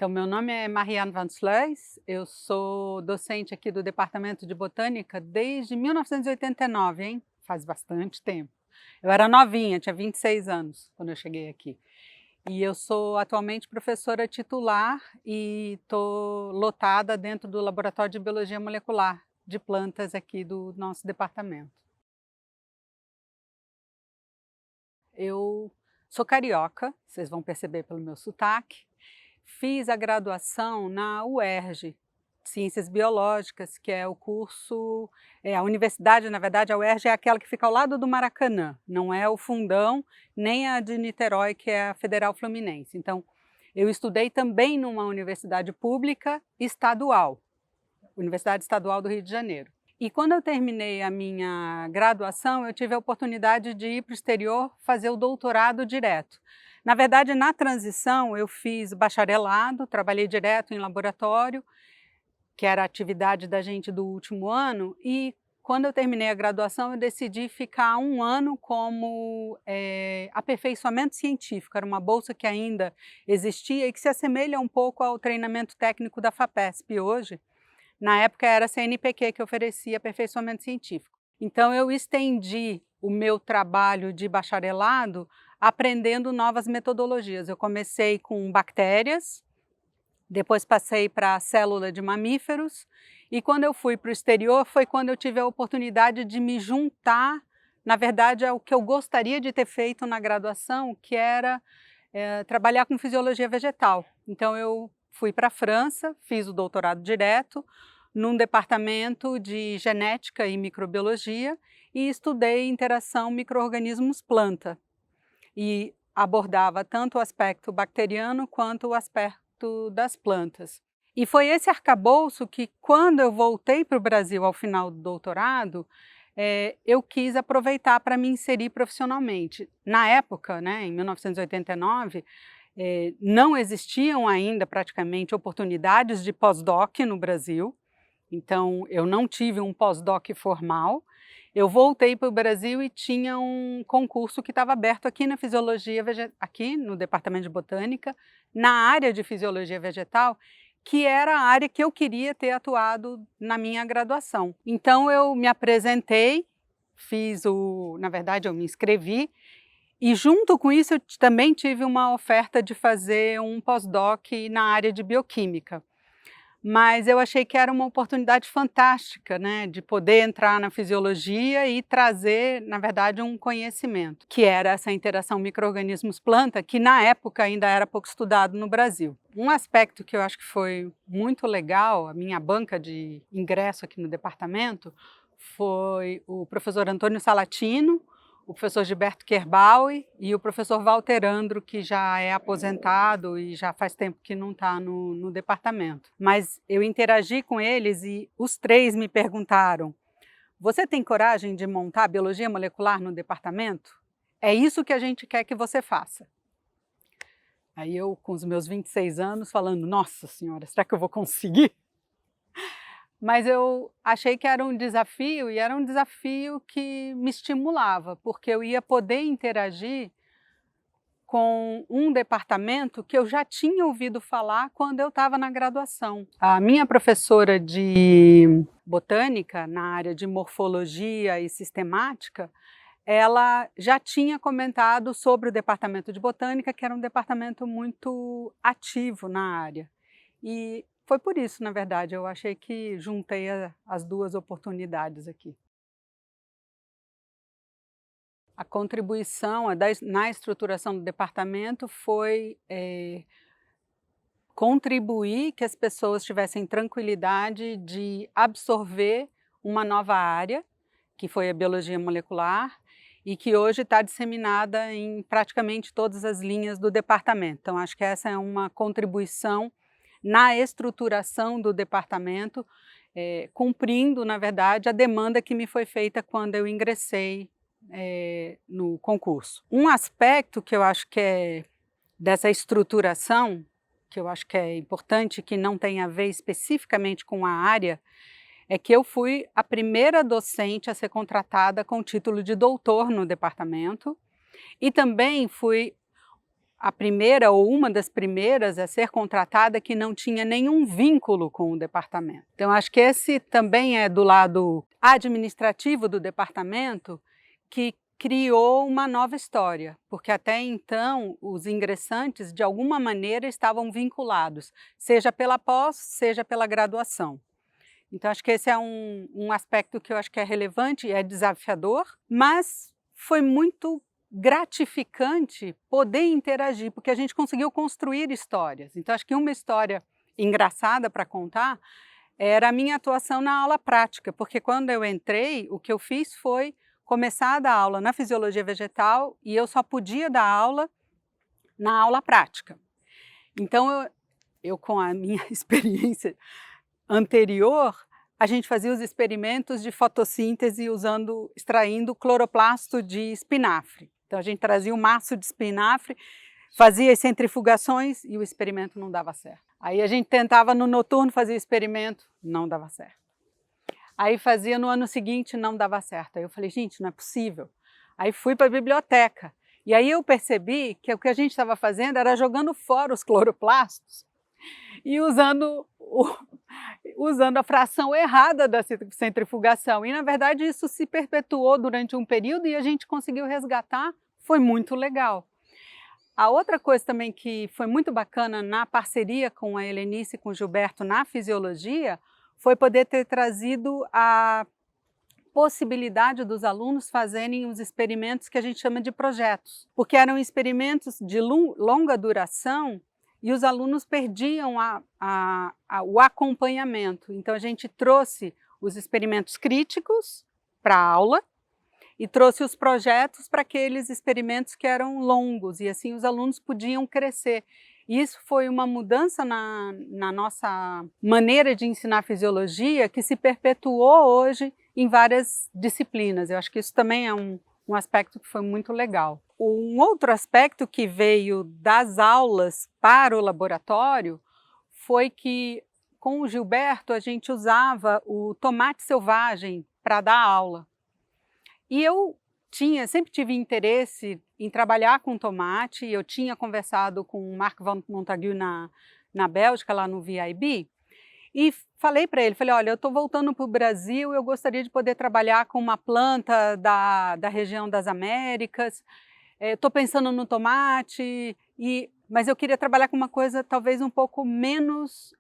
Então, meu nome é Marianne van Sluys, eu sou docente aqui do Departamento de Botânica desde 1989, hein? Faz bastante tempo. Eu era novinha, tinha 26 anos quando eu cheguei aqui. E eu sou atualmente professora titular e estou lotada dentro do Laboratório de Biologia Molecular de Plantas aqui do nosso departamento. Eu sou carioca, vocês vão perceber pelo meu sotaque. Fiz a graduação na UERJ, Ciências Biológicas, que é o curso, a universidade, na verdade, a UERJ é aquela que fica ao lado do Maracanã, não é o Fundão, nem a de Niterói, que é a Federal Fluminense. Então, eu estudei também numa universidade pública estadual, Universidade Estadual do Rio de Janeiro. E quando eu terminei a minha graduação, eu tive a oportunidade de ir para o exterior fazer o doutorado direto. Na verdade, na transição, eu fiz bacharelado, trabalhei direto em laboratório, que era a atividade da gente do último ano, e quando eu terminei a graduação, eu decidi ficar um ano como aperfeiçoamento científico. Era uma bolsa que ainda existia e que se assemelha um pouco ao treinamento técnico da FAPESP hoje. Na época era a CNPq que oferecia aperfeiçoamento científico. Então eu estendi o meu trabalho de bacharelado aprendendo novas metodologias. Eu comecei com bactérias, depois passei para a célula de mamíferos e quando eu fui para o exterior foi quando eu tive a oportunidade de me juntar, na verdade, ao que eu gostaria de ter feito na graduação, que era trabalhar com fisiologia vegetal. Então eu fui para a França, fiz o doutorado direto, num departamento de genética e microbiologia e estudei interação micro-organismos-planta. E abordava tanto o aspecto bacteriano quanto o aspecto das plantas. E foi esse arcabouço que, quando eu voltei para o Brasil ao final do doutorado, eu quis aproveitar para me inserir profissionalmente. Na época, né, em 1989, não existiam ainda praticamente oportunidades de pós-doc no Brasil, então eu não tive um pós-doc formal. Eu voltei para o Brasil e tinha um concurso que estava aberto aqui na fisiologia, aqui no Departamento de Botânica, na área de fisiologia vegetal, que era a área que eu queria ter atuado na minha graduação. Então eu me apresentei, na verdade eu me inscrevi, e junto com isso eu também tive uma oferta de fazer um pós-doc na área de bioquímica. Mas eu achei que era uma oportunidade fantástica, né, de poder entrar na fisiologia e trazer, na verdade, um conhecimento, que era essa interação micro-organismos-planta, que na época ainda era pouco estudado no Brasil. Um aspecto que eu acho que foi muito legal, a minha banca de ingresso aqui no departamento, foi o professor Antônio Salatino, o professor Gilberto Kerbaui e o professor Walter Andro, que já é aposentado e já faz tempo que não está no departamento. Mas eu interagi com eles e os três me perguntaram: você tem coragem de montar biologia molecular no departamento? É isso que a gente quer que você faça. Aí eu, com os meus 26 anos, falando: nossa senhora, será que eu vou conseguir? Mas eu achei que era um desafio, e era um desafio que me estimulava, porque eu ia poder interagir com um departamento que eu já tinha ouvido falar quando eu estava na graduação. A minha professora de botânica, na área de morfologia e sistemática, ela já tinha comentado sobre o departamento de botânica, que era um departamento muito ativo na área. E foi por isso, na verdade, eu achei que juntei as duas oportunidades aqui. A contribuição na estruturação do departamento foi contribuir que as pessoas tivessem tranquilidade de absorver uma nova área, que foi a biologia molecular, e que hoje está disseminada em praticamente todas as linhas do departamento. Então, acho que essa é uma contribuição na estruturação do departamento, cumprindo, na verdade, a demanda que me foi feita quando eu ingressei no concurso. Um aspecto que eu acho que é dessa estruturação, que eu acho que é importante, que não tem a ver especificamente com a área, é que eu fui a primeira docente a ser contratada com o título de doutor no departamento e também fui a primeira ou uma das primeiras a ser contratada que não tinha nenhum vínculo com o departamento. Então acho que esse também é do lado administrativo do departamento que criou uma nova história, porque até então os ingressantes de alguma maneira estavam vinculados, seja pela pós, seja pela graduação. Então acho que esse é um aspecto que eu acho que é relevante e é desafiador, mas foi muito gratificante poder interagir, porque a gente conseguiu construir histórias. Então acho que uma história engraçada para contar era a minha atuação na aula prática, porque quando eu entrei, o que eu fiz foi começar a dar aula na fisiologia vegetal e eu só podia dar aula na aula prática. Então eu com a minha experiência anterior, a gente fazia os experimentos de fotossíntese extraindo cloroplasto de espinafre. Então a gente trazia um maço de espinafre, fazia as centrifugações e o experimento não dava certo. Aí a gente tentava no noturno fazer o experimento, não dava certo. Aí fazia no ano seguinte, não dava certo. Aí eu falei, gente, não é possível. Aí fui para a biblioteca. E aí eu percebi que o que a gente estava fazendo era jogando fora os cloroplastos e usando a fração errada da centrifugação. E, na verdade, isso se perpetuou durante um período e a gente conseguiu resgatar. Foi muito legal. A outra coisa também que foi muito bacana na parceria com a Helenice e com o Gilberto na fisiologia foi poder ter trazido a possibilidade dos alunos fazerem os experimentos que a gente chama de projetos, porque eram experimentos de longa duração e os alunos perdiam o acompanhamento. Então a gente trouxe os experimentos críticos para a aula e trouxe os projetos para aqueles experimentos que eram longos, e assim os alunos podiam crescer. E isso foi uma mudança na nossa maneira de ensinar fisiologia que se perpetuou hoje em várias disciplinas. Eu acho que isso também é um aspecto que foi muito legal. Um outro aspecto que veio das aulas para o laboratório foi que, com o Gilberto, a gente usava o tomate selvagem para dar aula. E eu sempre tive interesse em trabalhar com tomate, eu tinha conversado com o Marc van Montagu na Bélgica, lá no VIB, e falei para ele, olha, eu estou voltando para o Brasil, eu gostaria de poder trabalhar com uma planta da região das Américas, estou pensando no tomate, mas eu queria trabalhar com uma coisa talvez um pouco menos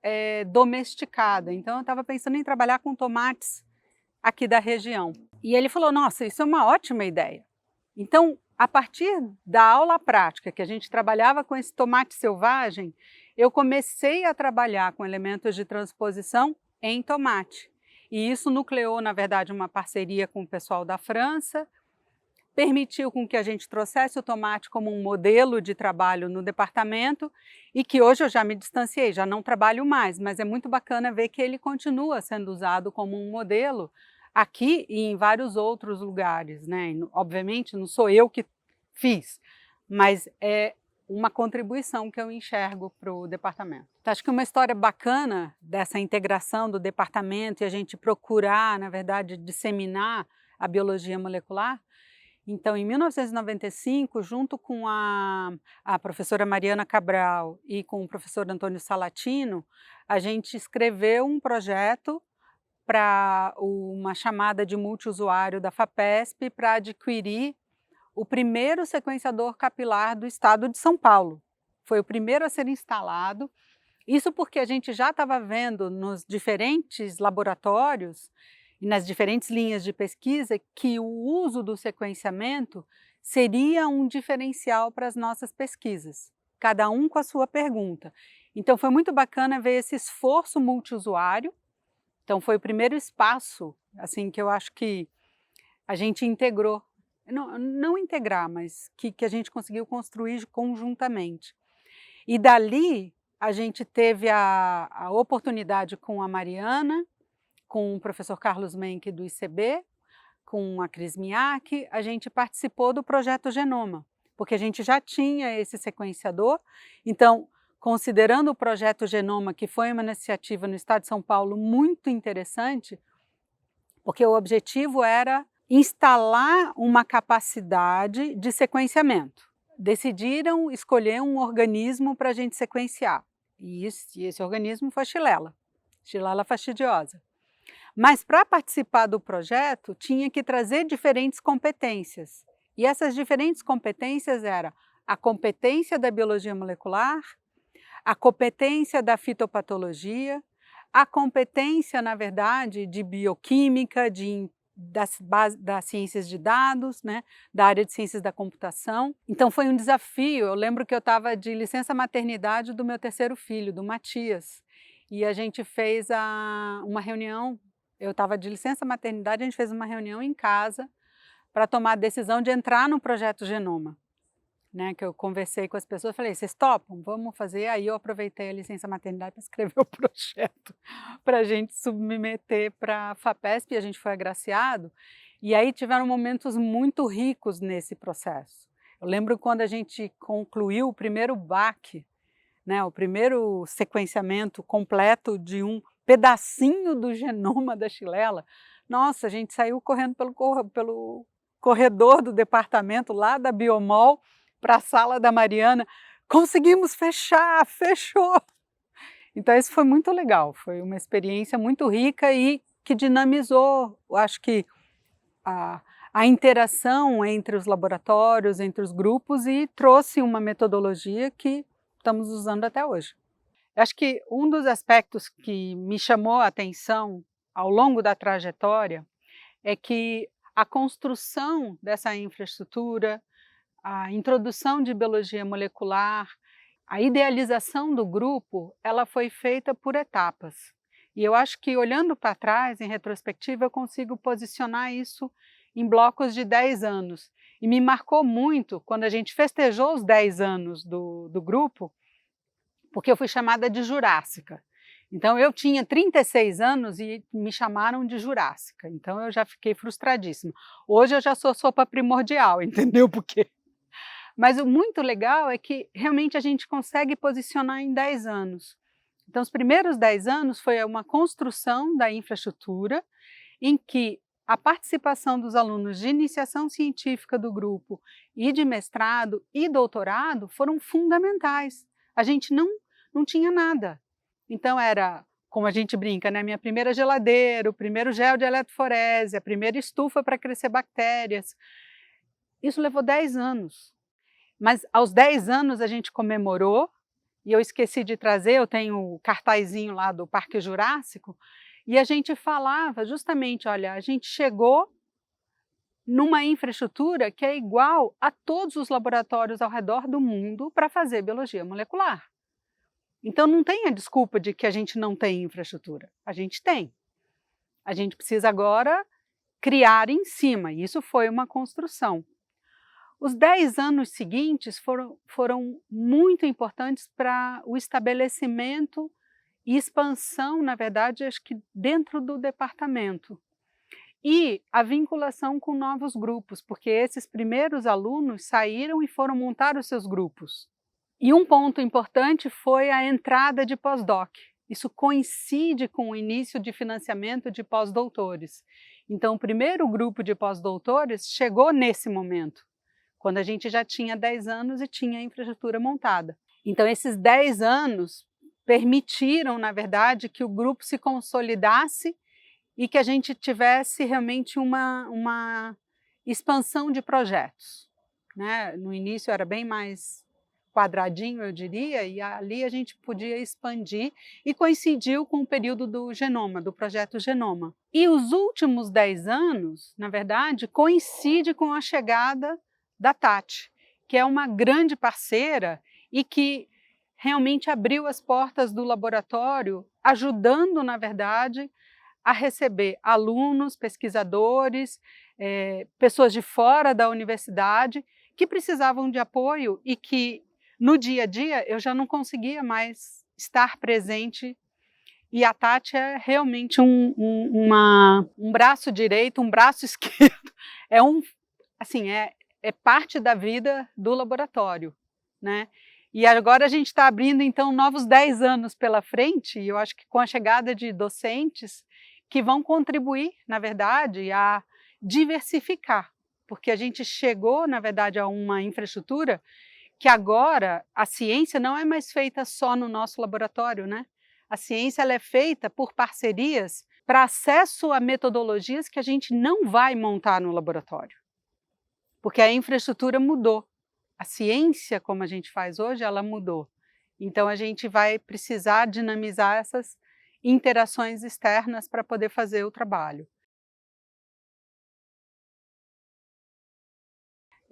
domesticada, então eu estava pensando em trabalhar com tomates aqui da região. E ele falou, nossa, isso é uma ótima ideia. Então, a partir da aula prática, que a gente trabalhava com esse tomate selvagem, eu comecei a trabalhar com elementos de transposição em tomate. E isso nucleou, na verdade, uma parceria com o pessoal da França, permitiu com que a gente trouxesse o tomate como um modelo de trabalho no departamento e que hoje eu já me distanciei, já não trabalho mais, mas é muito bacana ver que ele continua sendo usado como um modelo aqui e em vários outros lugares, né? Obviamente não sou eu que fiz, mas é uma contribuição que eu enxergo para o departamento. Então, acho que uma história bacana dessa integração do departamento e a gente procurar, na verdade, disseminar a biologia molecular. Então, em 1995, junto com a professora Mariana Cabral e com o professor Antônio Salatino, a gente escreveu um projeto para uma chamada de multiusuário da FAPESP para adquirir o primeiro sequenciador capilar do estado de São Paulo. Foi o primeiro a ser instalado. Isso porque a gente já estava vendo nos diferentes laboratórios e nas diferentes linhas de pesquisa que o uso do sequenciamento seria um diferencial para as nossas pesquisas, cada um com a sua pergunta. Então foi muito bacana ver esse esforço multiusuário. Então foi o primeiro espaço assim, que eu acho que a gente integrou, não integrar, mas que a gente conseguiu construir conjuntamente. E dali a gente teve a oportunidade com a Mariana, com o professor Carlos Menck do ICB, com a Cris Miak, a gente participou do projeto Genoma, porque a gente já tinha esse sequenciador. Então, considerando o projeto Genoma, que foi uma iniciativa no estado de São Paulo muito interessante, porque o objetivo era instalar uma capacidade de sequenciamento. decidiram escolher um organismo para a gente sequenciar. E esse organismo foi a Xylella fastidiosa. Mas para participar do projeto, tinha que trazer diferentes competências. E essas diferentes competências eram a competência da biologia molecular, a competência da fitopatologia, a competência, na verdade, de bioquímica, das ciências de dados, né, da área de ciências da computação. Então foi um desafio. Eu lembro que eu estava de licença maternidade do meu terceiro filho, do Matias, e a gente fez uma reunião. Eu estava de licença maternidade, a gente fez uma reunião em casa para tomar a decisão de entrar no projeto Genoma, né, que eu conversei com as pessoas, falei, vocês topam? Vamos fazer. Aí eu aproveitei a licença maternidade para escrever o projeto, para a gente submeter para a FAPESP, e a gente foi agraciado, e aí tiveram momentos muito ricos nesse processo. Eu lembro quando a gente concluiu o primeiro BAC, né, o primeiro sequenciamento completo de um pedacinho do genoma da Xylella. Nossa, a gente saiu correndo pelo corredor do departamento, lá da Biomol, para a sala da Mariana, conseguimos fechar, fechou! Então isso foi muito legal, foi uma experiência muito rica e que dinamizou, eu acho que a interação entre os laboratórios, entre os grupos, e trouxe uma metodologia que estamos usando até hoje. Eu acho que um dos aspectos que me chamou a atenção ao longo da trajetória é que a construção dessa infraestrutura, a introdução de biologia molecular, a idealização do grupo, ela foi feita por etapas. E eu acho que, olhando para trás, em retrospectiva, eu consigo posicionar isso em blocos de 10 anos. E me marcou muito quando a gente festejou os 10 anos do grupo, porque eu fui chamada de Jurássica. Então eu tinha 36 anos e me chamaram de Jurássica, então eu já fiquei frustradíssima. Hoje eu já sou sopa primordial, entendeu por quê? Mas o muito legal é que realmente a gente consegue posicionar em 10 anos. Então os primeiros 10 anos foi uma construção da infraestrutura em que a participação dos alunos de iniciação científica do grupo e de mestrado e doutorado foram fundamentais. A gente não tinha nada. Então era, como a gente brinca, né? Minha primeira geladeira, o primeiro gel de eletroforese, a primeira estufa para crescer bactérias. Isso levou 10 anos. Mas aos 10 anos a gente comemorou, e eu esqueci de trazer, eu tenho o cartazinho lá do Parque Jurássico, e a gente falava justamente, olha, a gente chegou numa infraestrutura que é igual a todos os laboratórios ao redor do mundo para fazer biologia molecular. Então não tem a desculpa de que a gente não tem infraestrutura, a gente tem. A gente precisa agora criar em cima, e isso foi uma construção. Os 10 anos seguintes foram muito importantes para o estabelecimento e expansão, na verdade, acho que dentro do departamento. E a vinculação com novos grupos, porque esses primeiros alunos saíram e foram montar os seus grupos. E um ponto importante foi a entrada de pós-doc. Isso coincide com o início de financiamento de pós-doutores. Então, o primeiro grupo de pós-doutores chegou nesse momento, quando a gente já tinha 10 anos e tinha a infraestrutura montada. Então, esses 10 anos permitiram, na verdade, que o grupo se consolidasse e que a gente tivesse realmente uma expansão de projetos, né? No início era bem mais quadradinho, eu diria, e ali a gente podia expandir, e coincidiu com o período do Genoma, do projeto Genoma. E os últimos 10 anos, na verdade, coincide com a chegada da Tati, que é uma grande parceira e que realmente abriu as portas do laboratório, ajudando, na verdade, a receber alunos, pesquisadores, pessoas de fora da universidade que precisavam de apoio e que, no dia a dia, eu já não conseguia mais estar presente. E a Tati é realmente um braço direito, um braço esquerdo, é parte da vida do laboratório, né? E agora a gente está abrindo, então, novos 10 anos pela frente, e eu acho que com a chegada de docentes que vão contribuir, na verdade, a diversificar, porque a gente chegou, na verdade, a uma infraestrutura que agora a ciência não é mais feita só no nosso laboratório, né? A ciência ela é feita por parcerias para acesso a metodologias que a gente não vai montar no laboratório, porque a infraestrutura mudou. A ciência, como a gente faz hoje, ela mudou. Então a gente vai precisar dinamizar essas interações externas para poder fazer o trabalho.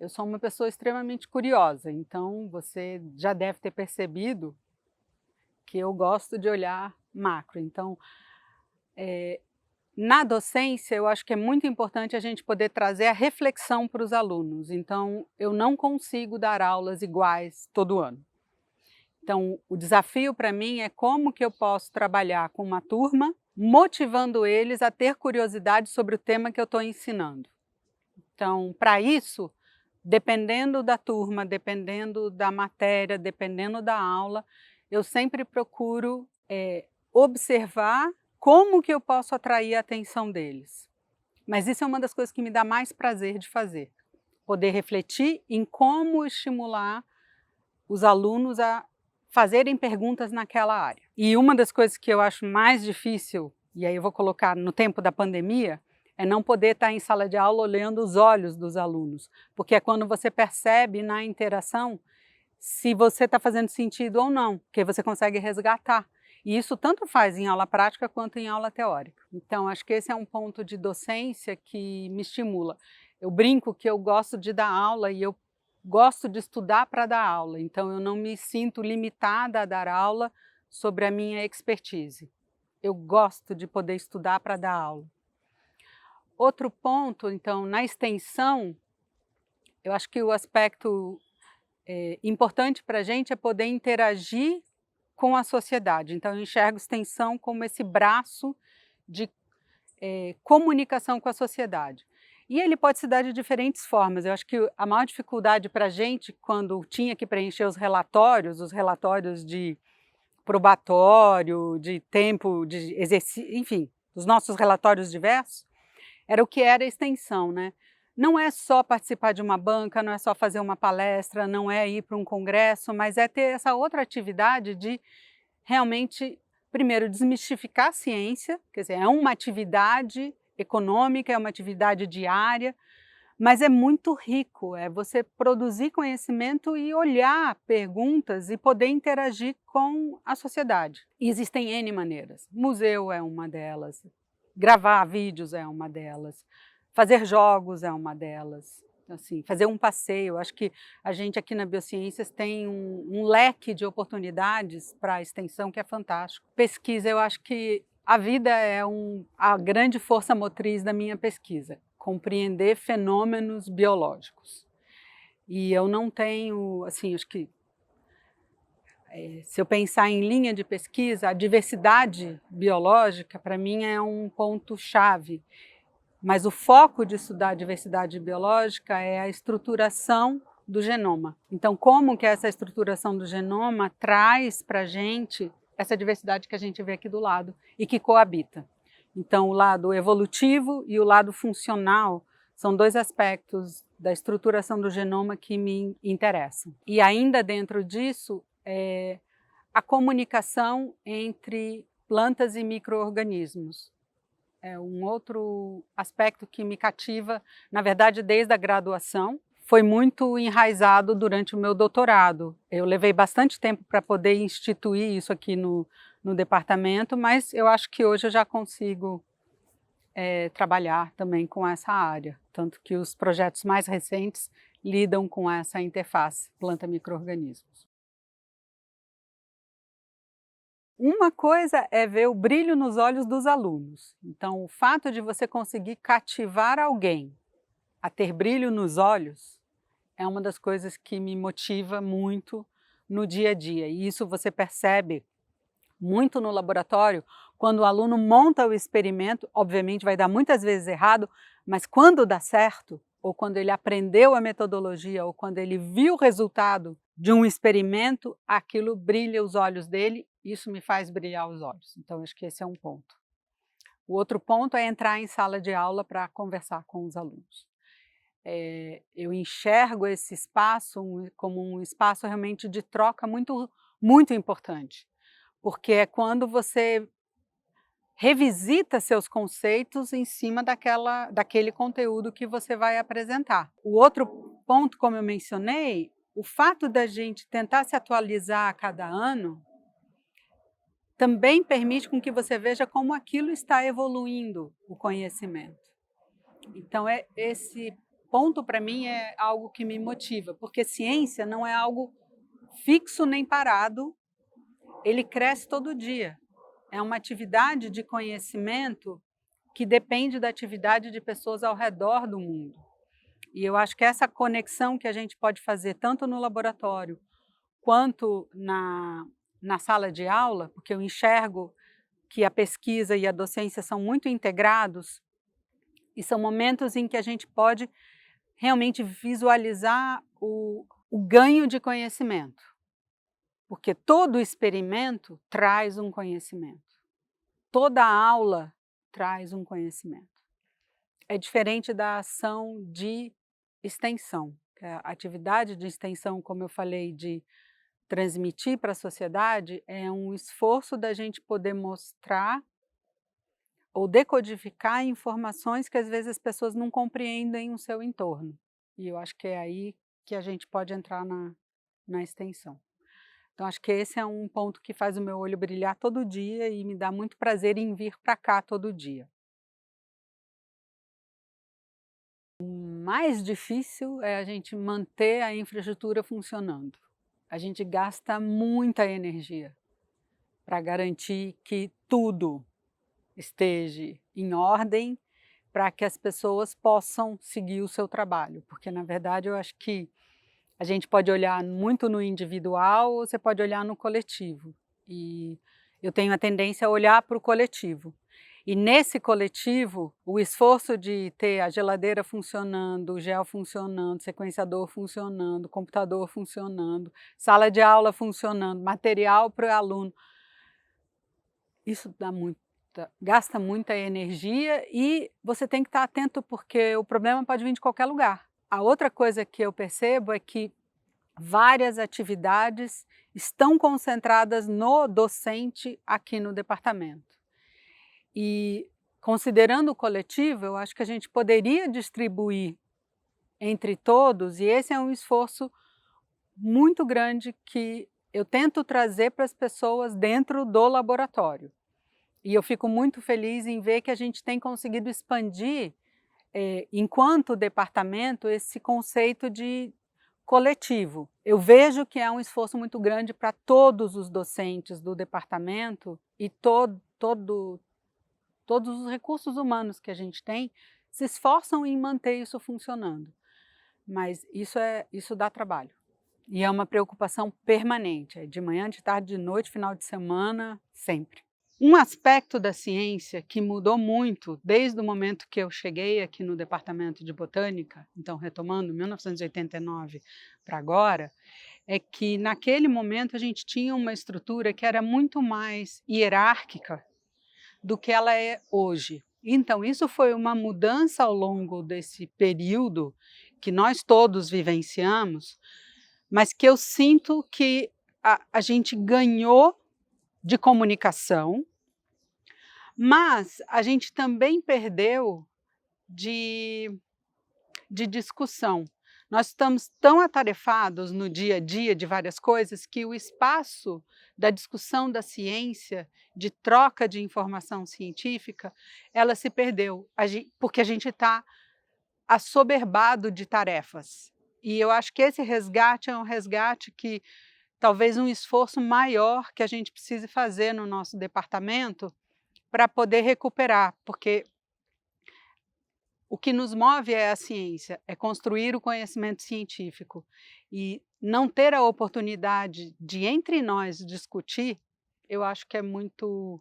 Eu sou uma pessoa extremamente curiosa, então você já deve ter percebido que eu gosto de olhar macro. Então, na docência, eu acho que é muito importante a gente poder trazer a reflexão para os alunos. Então, eu não consigo dar aulas iguais todo ano. Então, o desafio para mim é como que eu posso trabalhar com uma turma, motivando eles a ter curiosidade sobre o tema que eu estou ensinando. Então, para isso, dependendo da turma, dependendo da matéria, dependendo da aula, eu sempre procuro observar como que eu posso atrair a atenção deles. Mas isso é uma das coisas que me dá mais prazer de fazer, poder refletir em como estimular os alunos a fazerem perguntas naquela área. E uma das coisas que eu acho mais difícil, e aí eu vou colocar no tempo da pandemia, é não poder estar em sala de aula olhando os olhos dos alunos, porque é quando você percebe na interação se você está fazendo sentido ou não, porque você consegue resgatar. E isso tanto faz em aula prática quanto em aula teórica. Então, acho que esse é um ponto de docência que me estimula. Eu brinco que eu gosto de dar aula e eu gosto de estudar para dar aula, então eu não me sinto limitada a dar aula sobre a minha expertise. Eu gosto de poder estudar para dar aula. Outro ponto, então, na extensão, eu acho que o aspecto importante para a gente é poder interagir com a sociedade. Então, eu enxergo extensão como esse braço de comunicação com a sociedade. E ele pode se dar de diferentes formas. Eu acho que a maior dificuldade para a gente, quando tinha que preencher os relatórios de probatório, de tempo, de exercício, enfim, os nossos relatórios diversos, era o que era a extensão, né? Não é só participar de uma banca, não é só fazer uma palestra, não é ir para um congresso, mas é ter essa outra atividade de realmente, primeiro, desmistificar a ciência, quer dizer, é uma atividade econômica, é uma atividade diária, mas é muito rico, é você produzir conhecimento e olhar perguntas e poder interagir com a sociedade. E existem N maneiras, museu é uma delas, gravar vídeos é uma delas, fazer jogos é uma delas, assim, fazer um passeio. Acho que a gente aqui na Biociências tem um leque de oportunidades para a extensão que é fantástico. Pesquisa, eu acho que a vida é a grande força motriz da minha pesquisa, compreender fenômenos biológicos. E eu não tenho, assim, acho que se eu pensar em linha de pesquisa, a diversidade biológica para mim é um ponto-chave. Mas o foco de estudar a diversidade biológica é a estruturação do genoma. Então, como que essa estruturação do genoma traz para a gente essa diversidade que a gente vê aqui do lado e que coabita? Então, o lado evolutivo e o lado funcional são dois aspectos da estruturação do genoma que me interessam. E ainda dentro disso, a comunicação entre plantas e micro-organismos. É um outro aspecto que me cativa, na verdade, desde a graduação. Foi muito enraizado durante o meu doutorado. Eu levei bastante tempo para poder instituir isso aqui no departamento, mas eu acho que hoje eu já consigo trabalhar também com essa área. Tanto que os projetos mais recentes lidam com essa interface planta-micro-organismos. Uma coisa é ver o brilho nos olhos dos alunos. Então, o fato de você conseguir cativar alguém a ter brilho nos olhos é uma das coisas que me motiva muito no dia a dia. E isso você percebe muito no laboratório, quando o aluno monta o experimento, obviamente vai dar muitas vezes errado, mas quando dá certo, ou quando ele aprendeu a metodologia, ou quando ele viu o resultado de um experimento, aquilo brilha os olhos dele, isso me faz brilhar os olhos. Então, acho que esse é um ponto. O outro ponto é entrar em sala de aula para conversar com os alunos. Eu enxergo esse espaço como um espaço realmente de troca muito importante, porque é quando você revisita seus conceitos em cima daquele conteúdo que você vai apresentar. O outro ponto, como eu mencionei, o fato da gente tentar se atualizar a cada ano também permite com que você veja como aquilo está evoluindo o conhecimento. Então, esse ponto para mim é algo que me motiva, porque ciência não é algo fixo nem parado, ele cresce todo dia. É uma atividade de conhecimento que depende da atividade de pessoas ao redor do mundo. E eu acho que essa conexão que a gente pode fazer tanto no laboratório quanto na sala de aula, porque eu enxergo que a pesquisa e a docência são muito integrados, e são momentos em que a gente pode realmente visualizar o ganho de conhecimento, porque todo experimento traz um conhecimento, toda aula traz um conhecimento. É diferente da ação de extensão, que a atividade de extensão, como eu falei, de transmitir para a sociedade, é um esforço da gente poder mostrar ou decodificar informações que às vezes as pessoas não compreendem o seu entorno. E eu acho que é aí que a gente pode entrar na extensão. Então acho que esse é um ponto que faz o meu olho brilhar todo dia e me dá muito prazer em vir para cá todo dia. O mais difícil é a gente manter a infraestrutura funcionando. A gente gasta muita energia para garantir que tudo esteja em ordem para que as pessoas possam seguir o seu trabalho, porque na verdade eu acho que a gente pode olhar muito no individual ou você pode olhar no coletivo, e eu tenho a tendência a olhar para o coletivo. E nesse coletivo, o esforço de ter a geladeira funcionando, o gel funcionando, sequenciador funcionando, computador funcionando, sala de aula funcionando, material para o aluno, isso gasta muita energia e você tem que estar atento porque o problema pode vir de qualquer lugar. A outra coisa que eu percebo é que várias atividades estão concentradas no docente aqui no departamento. E considerando o coletivo, eu acho que a gente poderia distribuir entre todos, e esse é um esforço muito grande que eu tento trazer para as pessoas dentro do laboratório. E eu fico muito feliz em ver que a gente tem conseguido expandir, enquanto departamento, esse conceito de coletivo. Eu vejo que é um esforço muito grande para todos os docentes do departamento e todos os recursos humanos que a gente tem se esforçam em manter isso funcionando. Mas isso dá trabalho. E é uma preocupação permanente, é de manhã, de tarde, de noite, final de semana, sempre. Um aspecto da ciência que mudou muito desde o momento que eu cheguei aqui no Departamento de Botânica, então retomando 1989 para agora, é que naquele momento a gente tinha uma estrutura que era muito mais hierárquica do que ela é hoje. Então isso foi uma mudança ao longo desse período que nós todos vivenciamos, mas que eu sinto que a gente ganhou de comunicação, mas a gente também perdeu de discussão. Nós estamos tão atarefados no dia a dia de várias coisas que o espaço da discussão da ciência, de troca de informação científica, ela se perdeu, porque a gente está assoberbado de tarefas. E eu acho que esse resgate é um resgate que talvez um esforço maior que a gente precise fazer no nosso departamento para poder recuperar, porque o que nos move é a ciência, é construir o conhecimento científico. E não ter a oportunidade de, entre nós, discutir, eu acho que é muito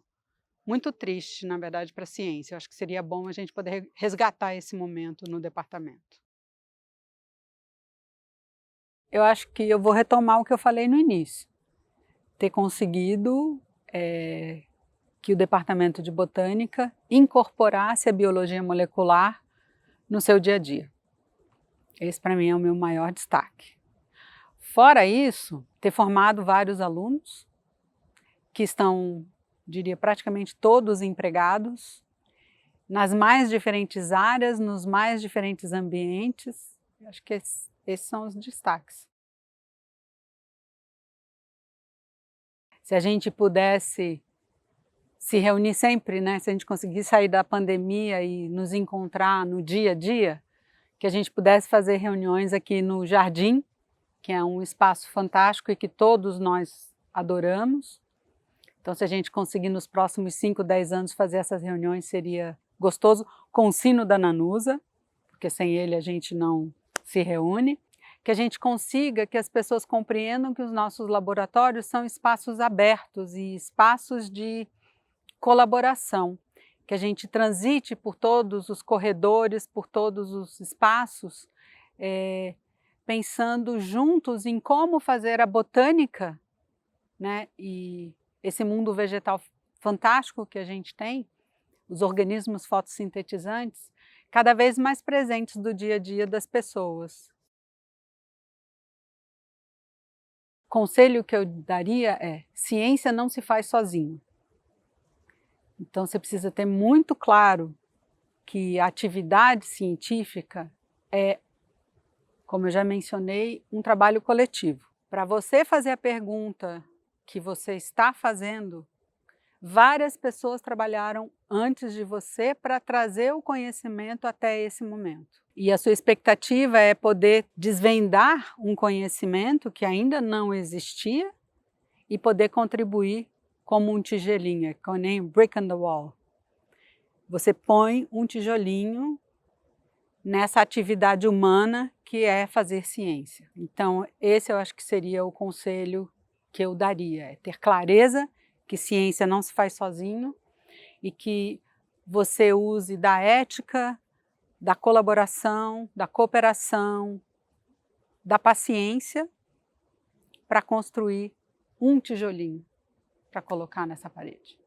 triste, na verdade, para a ciência. Eu acho que seria bom a gente poder resgatar esse momento no departamento. Eu acho que eu vou retomar o que eu falei no início. Ter conseguido que o Departamento de Botânica incorporasse a biologia molecular no seu dia a dia. Esse para mim é o meu maior destaque. Fora isso, ter formado vários alunos, que estão, diria, praticamente todos empregados, nas mais diferentes áreas, nos mais diferentes ambientes. Acho que esses são os destaques. Se a gente pudesse se reunir sempre, né? Se a gente conseguisse sair da pandemia e nos encontrar no dia a dia, que a gente pudesse fazer reuniões aqui no Jardim, que é um espaço fantástico e que todos nós adoramos. Então, se a gente conseguir nos próximos 5, 10 anos fazer essas reuniões, seria gostoso, com o sino da Nanusa, porque sem ele a gente não se reúne. Que a gente consiga que as pessoas compreendam que os nossos laboratórios são espaços abertos e espaços de colaboração, que a gente transite por todos os corredores, por todos os espaços, pensando juntos em como fazer a botânica, né, e esse mundo vegetal fantástico que a gente tem, os organismos fotossintetizantes, cada vez mais presentes do dia a dia das pessoas. O conselho que eu daria é: ciência não se faz sozinho. Então você precisa ter muito claro que a atividade científica é, como eu já mencionei, um trabalho coletivo. Para você fazer a pergunta que você está fazendo, várias pessoas trabalharam antes de você para trazer o conhecimento até esse momento. E a sua expectativa é poder desvendar um conhecimento que ainda não existia e poder contribuir como um tijolinho, como nem brick on the wall. Você põe um tijolinho nessa atividade humana que é fazer ciência. Então, esse eu acho que seria o conselho que eu daria, é ter clareza que ciência não se faz sozinho e que você use da ética, da colaboração, da cooperação, da paciência para construir um tijolinho para colocar nessa parede.